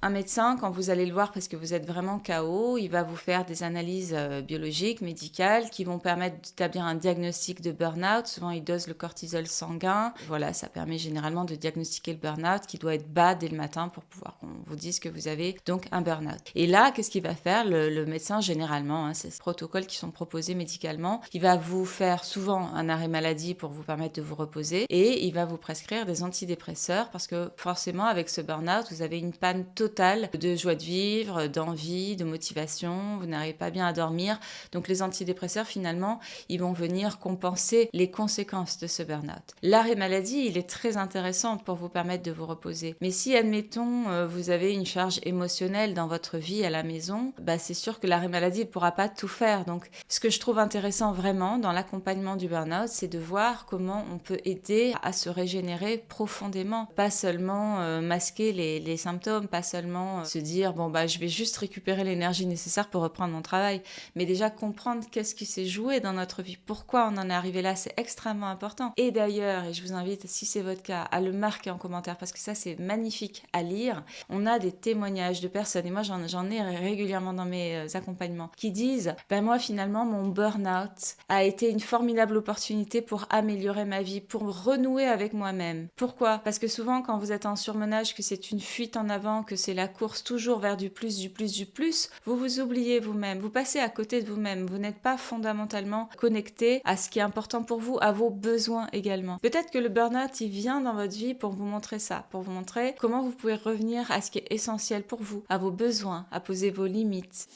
Un médecin, quand vous allez le voir parce que vous êtes vraiment KO, il va vous faire des analyses biologiques, médicales, qui vont permettre d'établir un diagnostic de burn-out. Souvent, il dose le cortisol sanguin. Voilà, ça permet généralement de diagnostiquer le burn-out qui doit être bas dès le matin pour pouvoir qu'on vous dise que vous avez donc un burn-out. Et là, qu'est-ce qu'il va faire le médecin généralement, c'est ces protocoles qui sont proposés médicalement. Il va vous faire souvent un arrêt maladie pour vous permettre de vous reposer et il va vous prescrire des antidépresseurs parce que forcément, avec ce burn-out, vous avez une panne totale de joie de vivre, d'envie, de motivation, vous n'arrivez pas bien à dormir. Donc les antidépresseurs, finalement, ils vont venir compenser les conséquences de ce burn-out. L'arrêt maladie, il est très intéressant pour vous permettre de vous reposer. Mais si, admettons, vous avez une charge émotionnelle dans votre vie à la maison, c'est sûr que l'arrêt maladie ne pourra pas tout faire. Donc ce que je trouve intéressant vraiment dans l'accompagnement du burn-out, c'est de voir comment on peut aider à se régénérer profondément. Pas seulement masquer les symptômes, pas seulement se dire je vais juste récupérer l'énergie nécessaire pour reprendre mon travail, mais déjà comprendre qu'est-ce qui s'est joué dans notre vie, pourquoi on en est arrivé là, c'est extrêmement important. Et d'ailleurs, et je vous invite, si c'est votre cas, à le marquer en commentaire parce que ça c'est magnifique à lire. On a des témoignages de personnes, et moi j'en ai régulièrement dans mes accompagnements, qui disent moi finalement mon burn-out a été une formidable opportunité pour améliorer ma vie, pour renouer avec moi-même. Pourquoi? Parce que souvent quand vous êtes en surmenage, que c'est une fuite en avant, que c'est la course toujours vers du plus, du plus, du plus, vous vous oubliez vous-même, vous passez à côté de vous-même, vous n'êtes pas fondamentalement connecté à ce qui est important pour vous, à vos besoins également. Peut-être que le burn-out, il vient dans votre vie pour vous montrer ça, pour vous montrer comment vous pouvez revenir à ce qui est essentiel pour vous, à vos besoins, à poser vos limites.